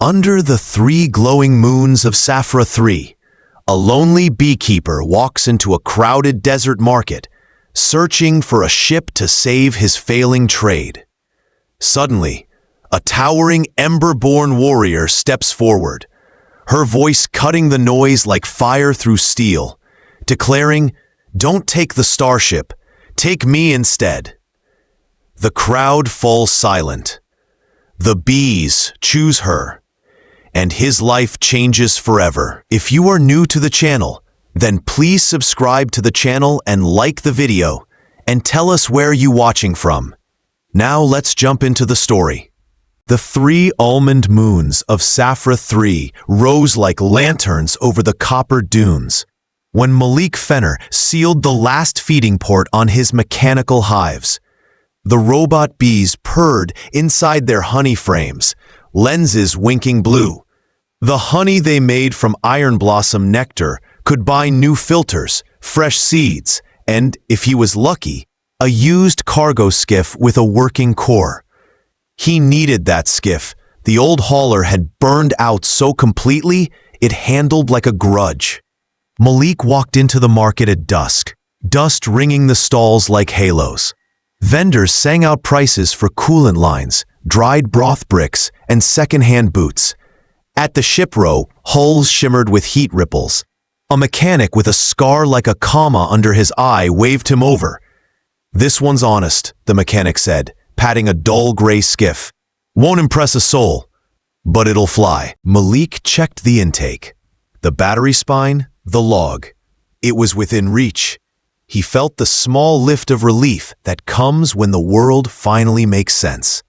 Under the three glowing moons of Saphra 3, a lonely beekeeper walks into a crowded desert market, searching for a ship to save his failing trade. Suddenly, a towering ember-born warrior steps forward, her voice cutting the noise like fire through steel, declaring, "Don't take the Starship, take me instead." The crowd falls silent. The bees choose her, and his life changes forever. If you are new to the channel, then please subscribe to the channel and like the video, and tell us where you watching from. Now let's jump into the story. The three almond moons of Saphra 3 rose like lanterns over the copper dunes, when Malik Fenner sealed the last feeding port on his mechanical hives. The robot bees purred inside their honey frames, lenses winking blue. The honey they made from iron blossom nectar could buy new filters, fresh seeds, and, if he was lucky, a used cargo skiff with a working core. He needed that skiff. The old hauler had burned out so completely, it handled like a grudge. Malik walked into the market at dusk, dust ringing the stalls like halos. Vendors sang out prices for coolant lines, dried broth bricks, and second-hand boots. At the ship row, hulls shimmered with heat ripples. A mechanic with a scar like a comma under his eye waved him over. "This one's honest," the mechanic said, patting a dull gray skiff. "Won't impress a soul, but it'll fly." Malik checked the intake. The battery spine, the log. It was within reach. He felt the small lift of relief that comes when the world finally makes sense.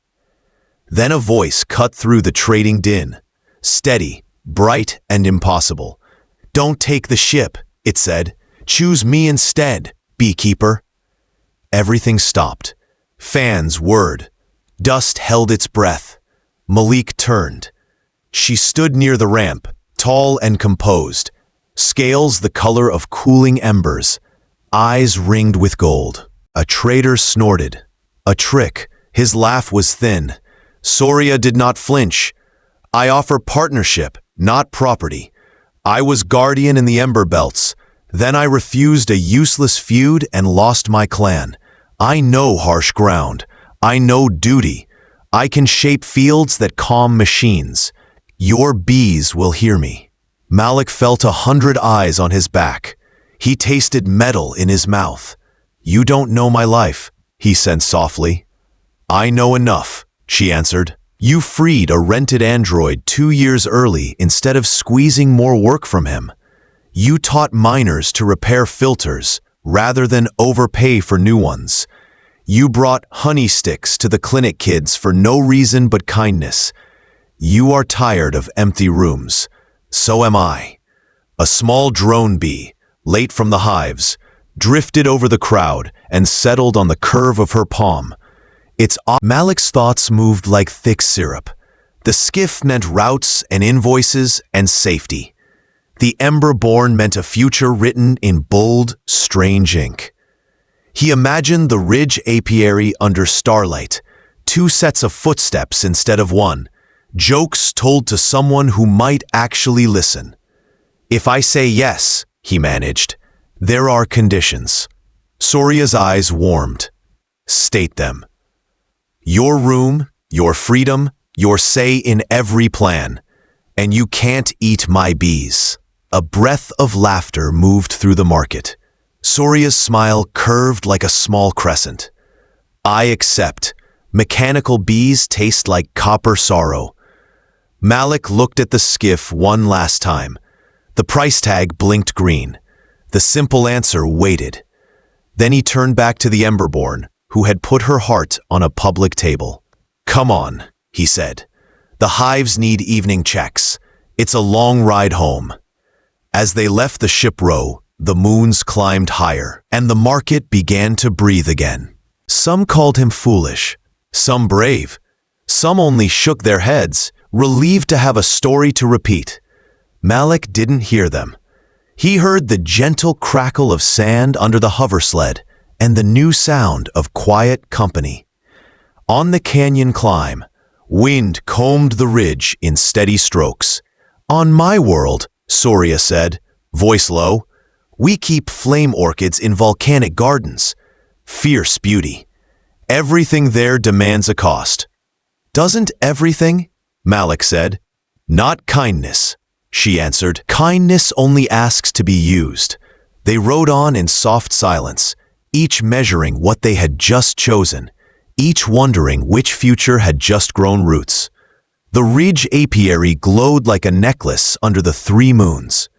Then a voice cut through the trading din. Steady, bright, and impossible. "Don't take the ship," it said. "Choose me instead, Beekeeper." Everything stopped. Fans whirred. Dust held its breath. Malik turned. She stood near the ramp, tall and composed, scales the color of cooling embers, eyes ringed with gold. A trader snorted. A trick. His laugh was thin. Soria did not flinch. "I offer partnership, not property. I was guardian in the Ember Belts. Then I refused a useless feud and lost my clan. I know harsh ground. I know duty. I can shape fields that calm machines. Your bees will hear me." Malik felt 100 eyes on his back. He tasted metal in his mouth. "You don't know my life," he said softly. "I know enough," she answered. "You freed a rented android 2 years early instead of squeezing more work from him. You taught miners to repair filters rather than overpay for new ones. You brought honey sticks to the clinic kids for no reason but kindness. You are tired of empty rooms. So am I." A small drone bee, late from the hives, drifted over the crowd and settled on the curve of her palm. Malik's thoughts moved like thick syrup. The skiff meant routes and invoices and safety. The Ember-born meant a future written in bold, strange ink. He imagined the ridge apiary under starlight, 2 sets of footsteps instead of one, jokes told to someone who might actually listen. "If I say yes," he managed, "there are conditions." Soria's eyes warmed. "State them." "Your room, your freedom, your say in every plan. And you can't eat my bees." A breath of laughter moved through the market. Soria's smile curved like a small crescent. "I accept. Mechanical bees taste like copper sorrow." Malik looked at the skiff one last time. The price tag blinked green. The simple answer waited. Then he turned back to the Emberborn, who had put her heart on a public table. "Come on," he said. "The hives need evening checks. It's a long ride home." As they left the ship row, the moons climbed higher, and the market began to breathe again. Some called him foolish, some brave, some only shook their heads, relieved to have a story to repeat. Malik didn't hear them. He heard the gentle crackle of sand under the hoversled and the new sound of quiet company. On the canyon climb, Wind combed the ridge in steady strokes. On my world, Soria said, voice low, we keep flame orchids in volcanic gardens. Fierce beauty. Everything there demands a cost. Doesn't everything? Malik said. Not kindness, she answered. Kindness only asks to be used. They rode on in soft silence, each measuring what they had just chosen, each wondering which future had just grown roots. The ridge apiary glowed like a necklace under the 3 moons.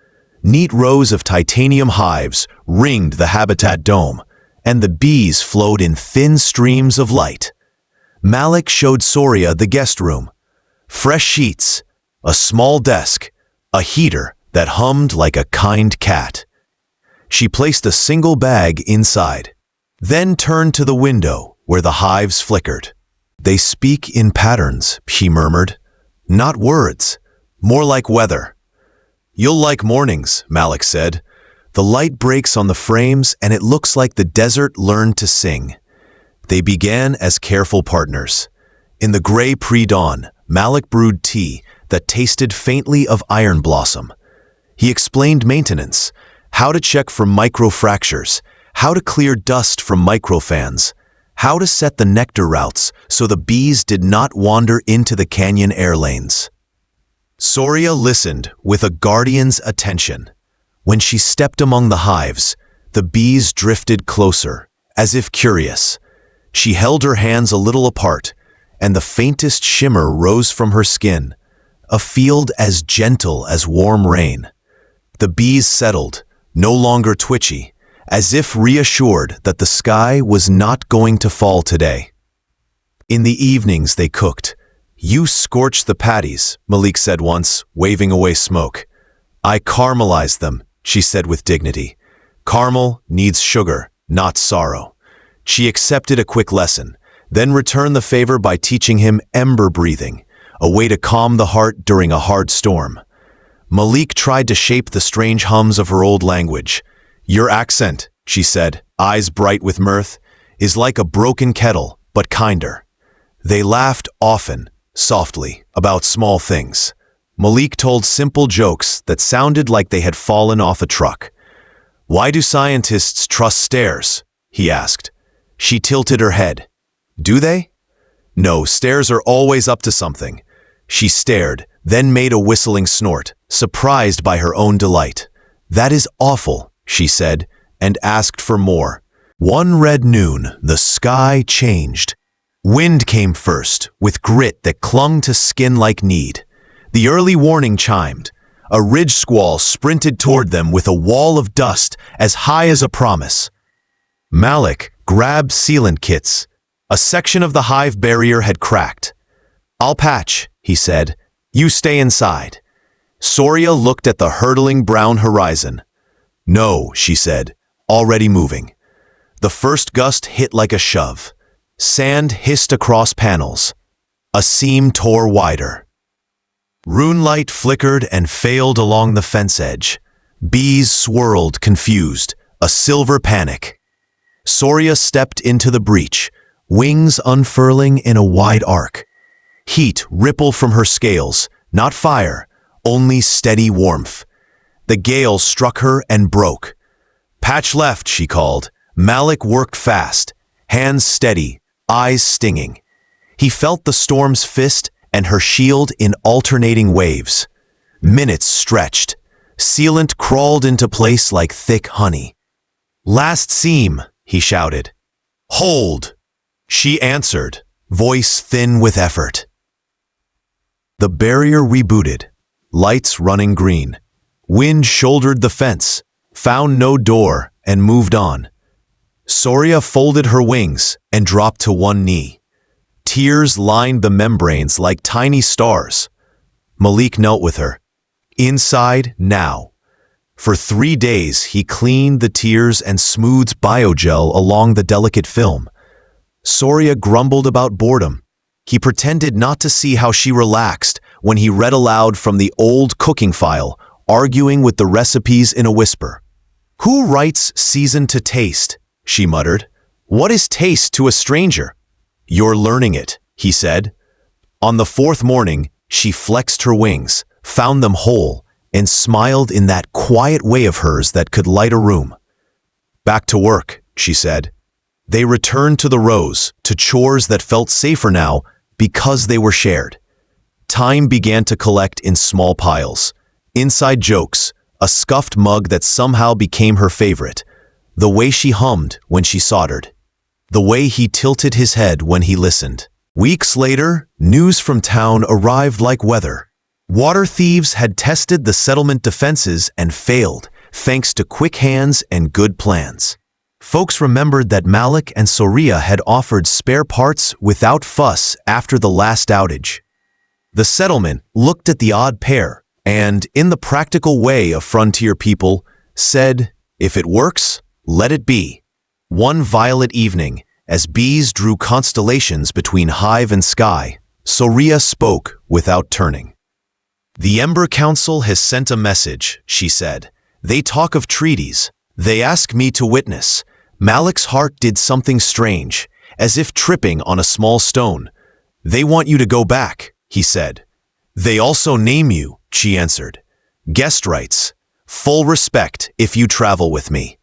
Neat rows of titanium hives ringed the habitat dome, and the bees flowed in thin streams of light. Malik showed Soria the guest room. Fresh sheets, a small desk, a heater that hummed like a kind cat. She placed a single bag inside, then turned to the window where the hives flickered. They speak in patterns, she murmured. Not words, more like weather. You'll like mornings, Malik said. The light breaks on the frames and it looks like the desert learned to sing. They began as careful partners. In the gray pre-dawn, Malik brewed tea that tasted faintly of iron blossom. He explained maintenance, how to check for microfractures, how to clear dust from microfans, how to set the nectar routes so the bees did not wander into the canyon air lanes. Soria listened with a guardian's attention. When she stepped among the hives, the bees drifted closer, as if curious. She held her hands a little apart, and the faintest shimmer rose from her skin, a field as gentle as warm rain. The bees settled, no longer twitchy, as if reassured that the sky was not going to fall today. In the evenings they cooked. You scorched the patties, Malik said once, waving away smoke. I caramelized them, she said with dignity. Caramel needs sugar, not sorrow. She accepted a quick lesson, then returned the favor by teaching him ember breathing, a way to calm the heart during a hard storm. Malik tried to shape the strange hums of her old language. Your accent, she said, eyes bright with mirth, is like a broken kettle, but kinder. They laughed often, softly, about small things. Malik told simple jokes that sounded like they had fallen off a truck. Why do scientists trust stairs? He asked. She tilted her head. Do they? No, stairs are always up to something. She stared, then made a whistling snort, surprised by her own delight. That is awful, she said, and asked for more. One red noon, the sky changed. Wind came first, with grit that clung to skin like need. The early warning chimed. A ridge squall sprinted toward them with a wall of dust as high as a promise. Malik grabbed sealant kits. A section of the hive barrier had cracked. I'll patch, he said. You stay inside. Soria looked at the hurtling brown horizon. No, she said, already moving. The first gust hit like a shove. Sand hissed across panels. A seam tore wider. Runelight flickered and failed along the fence edge. Bees swirled, confused, a silver panic. Soria stepped into the breach, wings unfurling in a wide arc. Heat rippled from her scales, not fire, only steady warmth. The gale struck her and broke. Patch left, she called. Malik worked fast, hands steady, eyes stinging. He felt the storm's fist and her shield in alternating waves. Minutes stretched. Sealant crawled into place like thick honey. Last seam, he shouted. Hold! She answered, voice thin with effort. The barrier rebooted, lights running green. Wind shouldered the fence, found no door, and moved on. Soria folded her wings and dropped to one knee. Tears lined the membranes like tiny stars. Malik knelt with her. Inside, now. For 3 days, he cleaned the tears and smoothed biogel along the delicate film. Soria grumbled about boredom. He pretended not to see how she relaxed when he read aloud from the old cooking file, arguing with the recipes in a whisper. Who writes season to taste? She muttered. What is taste to a stranger? You're learning it, he said. On the fourth morning, she flexed her wings, found them whole, and smiled in that quiet way of hers that could light a room. "Back to work," she said. They returned to the rows, to chores that felt safer now because they were shared. Time began to collect in small piles. Inside jokes, a scuffed mug that somehow became her favorite, the way she hummed when she soldered, the way he tilted his head when he listened. Weeks later, news from town arrived like weather. Water thieves had tested the settlement defenses and failed, thanks to quick hands and good plans. Folks remembered that Malik and Soria had offered spare parts without fuss after the last outage. The settlement looked at the odd pair and, in the practical way of frontier people, said, "If it works, let it be." One violet evening, as bees drew constellations between hive and sky, Soria spoke without turning. "The Ember Council has sent a message," she said. "They talk of treaties. They ask me to witness. Malik's heart did something strange, as if tripping on a small stone. They want you to go back," he said. "They also name you," she answered. "Guest rights. Full respect if you travel with me."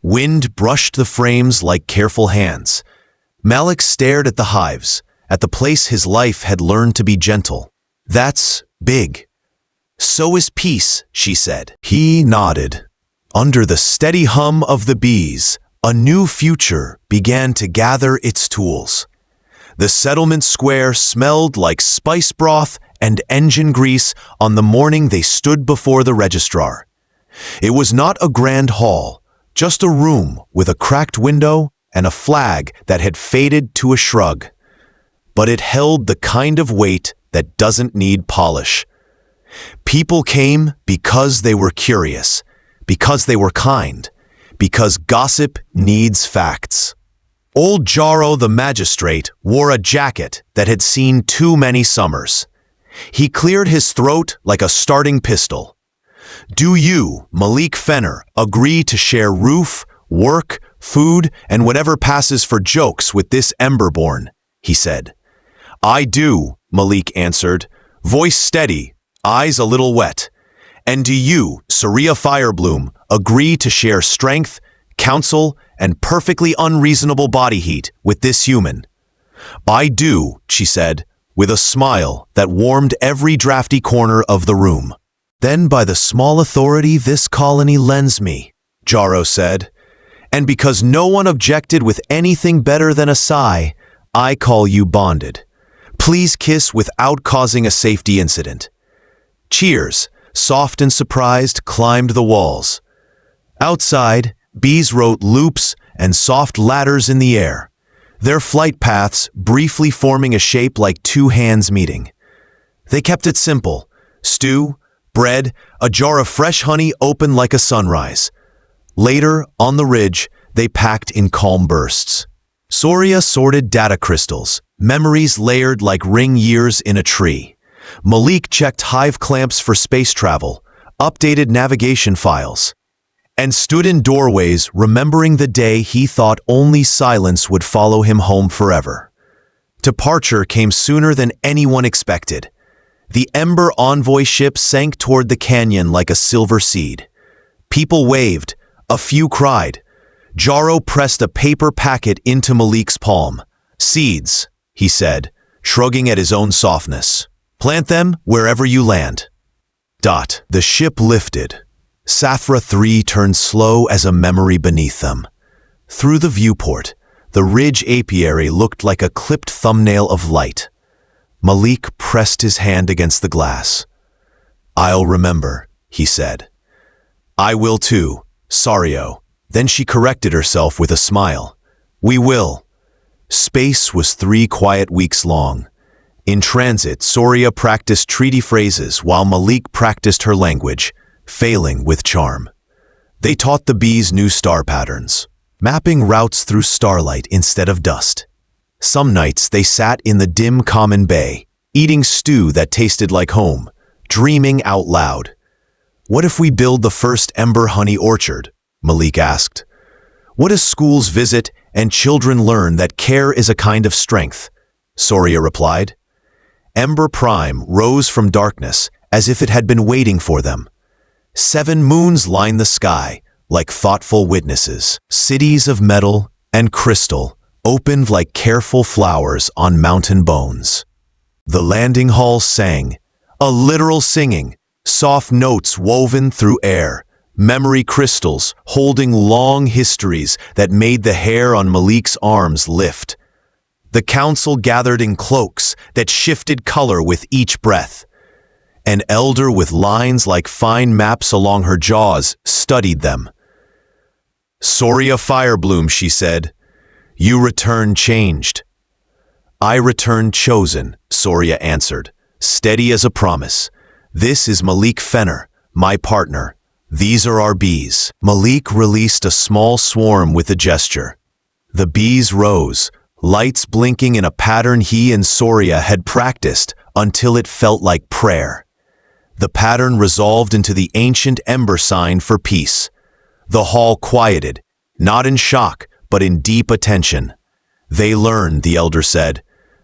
Wind brushed the frames like careful hands. Malik stared at the hives, at the place his life had learned to be gentle. "That's big." "So is peace," she said. He nodded. Under the steady hum of the bees, a new future began to gather its tools. The settlement square smelled like spice broth and engine grease on the morning they stood before the registrar. It was not a grand hall, just a room with a cracked window and a flag that had faded to a shrug. But it held the kind of weight that doesn't need polish. People came because they were curious, because they were kind, because gossip needs facts. Old Jaro the magistrate wore a jacket that had seen too many summers. He cleared his throat like a starting pistol. "Do you, Malik Fenner, agree to share roof, work, food, and whatever passes for jokes with this Emberborn?" he said. "I do," Malik answered, voice steady, eyes a little wet. "And do you, Soria Firebloom, agree to share strength, counsel, and perfectly unreasonable body heat with this human?" "I do," she said, with a smile that warmed every drafty corner of the room. "Then by the small authority this colony lends me," Jaro said, "and because no one objected with anything better than a sigh, I call you bonded. Please kiss without causing a safety incident." Cheers, soft and surprised, climbed the walls. Outside, bees wrote loops and soft ladders in the air, their flight paths briefly forming a shape like two hands meeting. They kept it simple: stew, bread, a jar of fresh honey open like a sunrise. Later, on the ridge, they packed in calm bursts. Soria sorted data crystals, memories layered like ring years in a tree. Malik checked hive clamps for space travel, updated navigation files, and stood in doorways remembering the day he thought only silence would follow him home forever. Departure came sooner than anyone expected. The Ember envoy ship sank toward the canyon like a silver seed. People waved, a few cried. Jaro pressed a paper packet into Malik's palm. "Seeds," he said, shrugging at his own softness. "Plant them wherever you land." The ship lifted. Sathra 3 turned slow as a memory beneath them. Through the viewport, the ridge apiary looked like a clipped thumbnail of light. Malik pressed his hand against the glass. "I'll remember," he said. "I will too, Sario." Then she corrected herself with a smile. "We will." Space was 3 quiet weeks long. In transit, Soria practiced treaty phrases while Malik practiced her language, failing with charm. They taught the bees new star patterns, mapping routes through starlight instead of dust. Some nights they sat in the dim common bay, eating stew that tasted like home, dreaming out loud. "What if we build the first Ember honey orchard?" Malik asked. "What if schools visit and children learn that care is a kind of strength?" Soria replied. Ember Prime rose from darkness as if it had been waiting for them. 7 moons lined the sky like thoughtful witnesses. Cities of metal and crystal opened like careful flowers on mountain bones. The landing hall sang, a literal singing, soft notes woven through air, memory crystals holding long histories that made the hair on Malik's arms lift. The council gathered in cloaks that shifted color with each breath. An elder with lines like fine maps along her jaws studied them. "Soria Firebloom," she said, "you return changed." "I return chosen," Soria answered, steady as a promise. "This is Malik Fenner, my partner. These are our bees." Malik released a small swarm with a gesture. The bees rose, lights blinking in a pattern he and Soria had practiced until it felt like prayer. The pattern resolved into the ancient ember sign for peace. The hall quieted, not in shock, but in deep attention. "They learn," the elder said.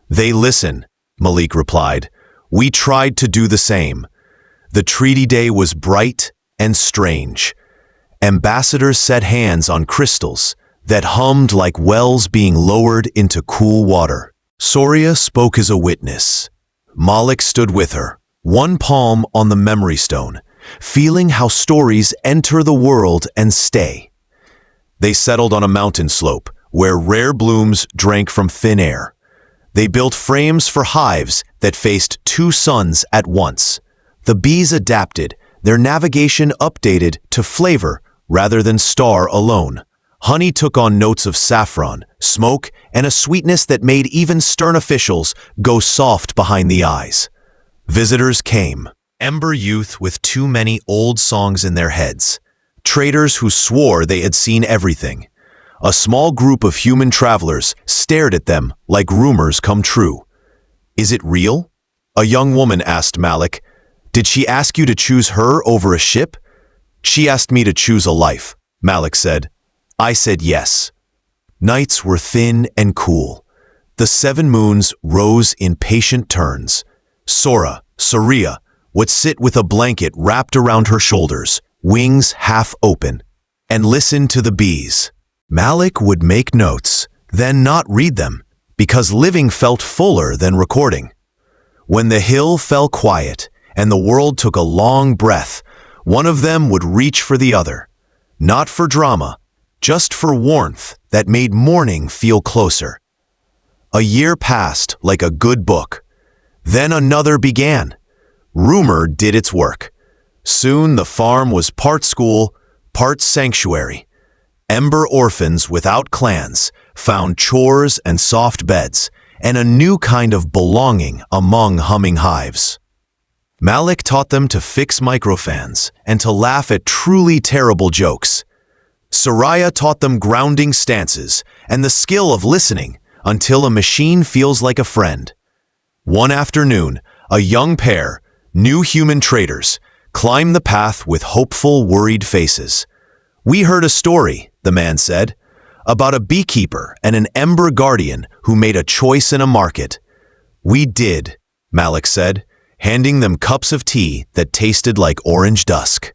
"They listen," Malik replied. "We tried to do the same." The treaty day was bright and strange. Ambassadors set hands on crystals that hummed like wells being lowered into cool water. Soria spoke as a witness. Malik stood with her, one palm on the memory stone, feeling how stories enter the world and stay. They settled on a mountain slope where rare blooms drank from thin air. They built frames for hives that faced 2 suns at once. The bees adapted, their navigation updated to flavor rather than star alone. Honey took on notes of saffron, smoke, and a sweetness that made even stern officials go soft behind the eyes. Visitors came, ember youth with too many old songs in their heads, traders who swore they had seen everything. A small group of human travelers stared at them like rumors come true. "Is it real?" a young woman asked Malik. "Did she ask you to choose her over a ship?" "She asked me to choose a life," Malik said. "I said yes." Nights were thin and cool. The 7 moons rose in patient turns. Soria, would sit with a blanket wrapped around her shoulders, wings half open, and listen to the bees. Malik would make notes, then not read them, because living felt fuller than recording. When the hill fell quiet and the world took a long breath, one of them would reach for the other, not for drama, just for warmth that made morning feel closer. A year passed like a good book. Then another began. Rumor did its work. Soon the farm was part school, part sanctuary. Ember orphans without clans found chores and soft beds, and a new kind of belonging among humming hives. Malik taught them to fix microfans and to laugh at truly terrible jokes. Soraya taught them grounding stances and the skill of listening until a machine feels like a friend. One afternoon, a young pair, new human traders, climbed the path with hopeful, worried faces. "We heard a story," the man said, "about a beekeeper and an ember guardian who made a choice in a market." "We did," Malik said, handing them cups of tea that tasted like orange dusk.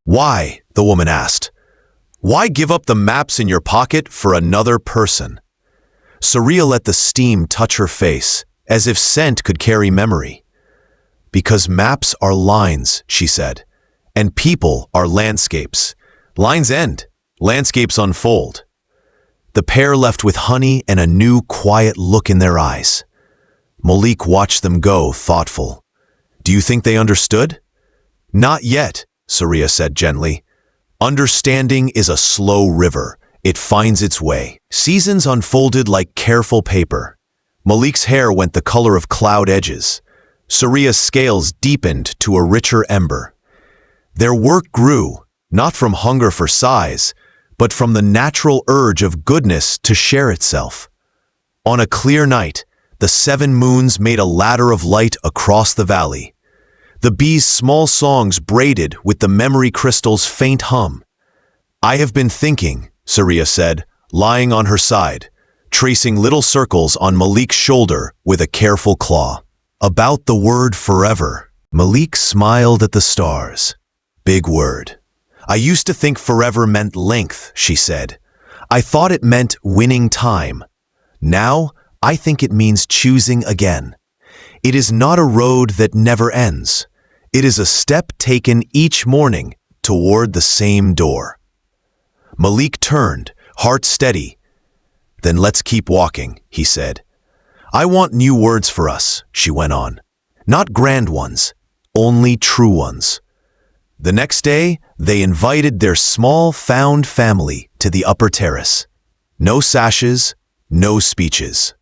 "Why?" the woman asked. "Why give up the maps in your pocket for another person?" Soria let the steam touch her face, as if scent could carry memory. "Because maps are lines," she said, "and people are landscapes. Lines end, landscapes unfold." The pair left with honey and a new, quiet look in their eyes. Malik watched them go, thoughtful. "Do you think they understood?" "Not yet," Soria said gently. "Understanding is a slow river. It finds its way." Seasons unfolded like careful paper. Malik's hair went the color of cloud edges. Soria's scales deepened to a richer ember. Their work grew, not from hunger for size, but from the natural urge of goodness to share itself. On a clear night, the 7 moons made a ladder of light across the valley. The bees' small songs braided with the memory crystal's faint hum. "I have been thinking," Soria said, lying on her side. tracing little circles on Malik's shoulder with a careful claw. About the word forever, Malik smiled at the stars. Big word. I used to think forever meant length, she said. I thought it meant winning time. Now, I think it means choosing again. It is not a road that never ends. It is a step taken each morning toward the same door. Malik turned, heart steady. Then let's keep walking, he said. I want new words for us, she went on. Not grand ones, only true ones. The next day, they invited their small found family to the upper terrace. No sashes, no speeches.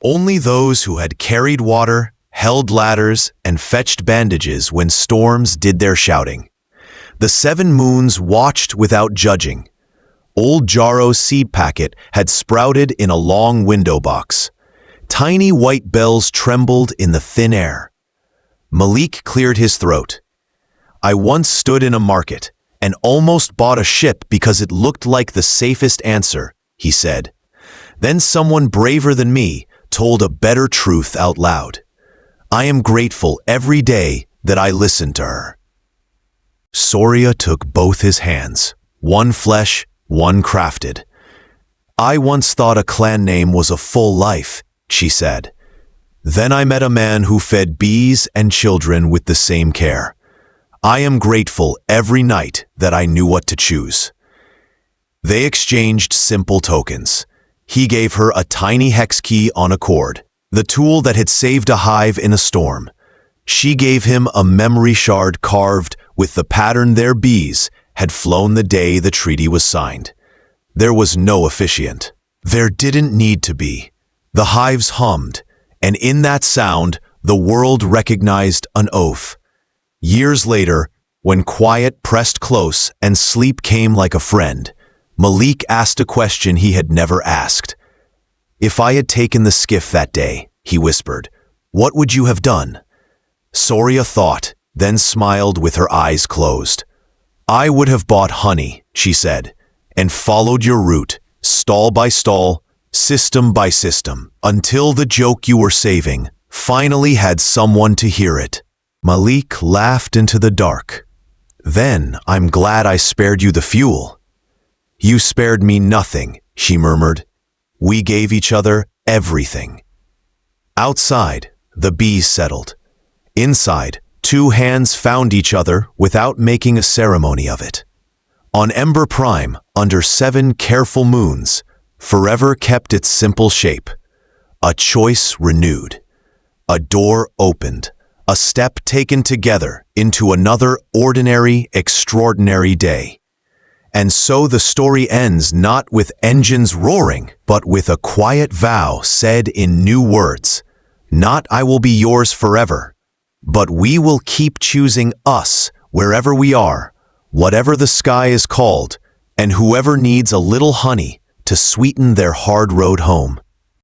Only those who had carried water, held ladders, and fetched bandages when storms did their shouting. The 7 moons watched without judging. Old Jaro's seed packet had sprouted in a long window box. Tiny white bells trembled in the thin air. Malik cleared his throat. I once stood in a market and almost bought a ship because it looked like the safest answer, he said. Then someone braver than me told a better truth out loud. I am grateful every day that I listened to her. Soria took both his hands, one flesh, one crafted. I once thought a clan name was a full life, she said. Then I met a man who fed bees and children with the same care. I am grateful every night that I knew what to choose. They exchanged simple tokens. He gave her a tiny hex key on a cord, the tool that had saved a hive in a storm. She gave him a memory shard carved with the pattern their bees had flown the day the treaty was signed. There was no officiant. There didn't need to be. The hives hummed, and in that sound, the world recognized an oath. Years later, when quiet pressed close and sleep came like a friend, Malik asked a question he had never asked. If I had taken the skiff that day, he whispered, what would you have done? Soria thought, then smiled with her eyes closed. I would have bought honey, she said, and followed your route, stall by stall, system by system, until the joke you were saving finally had someone to hear it. Malik laughed into the dark. Then I'm glad I spared you the fuel. You spared me nothing, she murmured. We gave each other everything. Outside, the bees settled. Inside, 2 hands found each other without making a ceremony of it. On Ember Prime, under 7 careful moons, forever kept its simple shape. A choice renewed. A door opened. A step taken together into another ordinary, extraordinary day. And so the story ends not with engines roaring, but with a quiet vow said in new words. Not I will be yours forever, but we will keep choosing us wherever we are, whatever the sky is called, and whoever needs a little honey to sweeten their hard road home.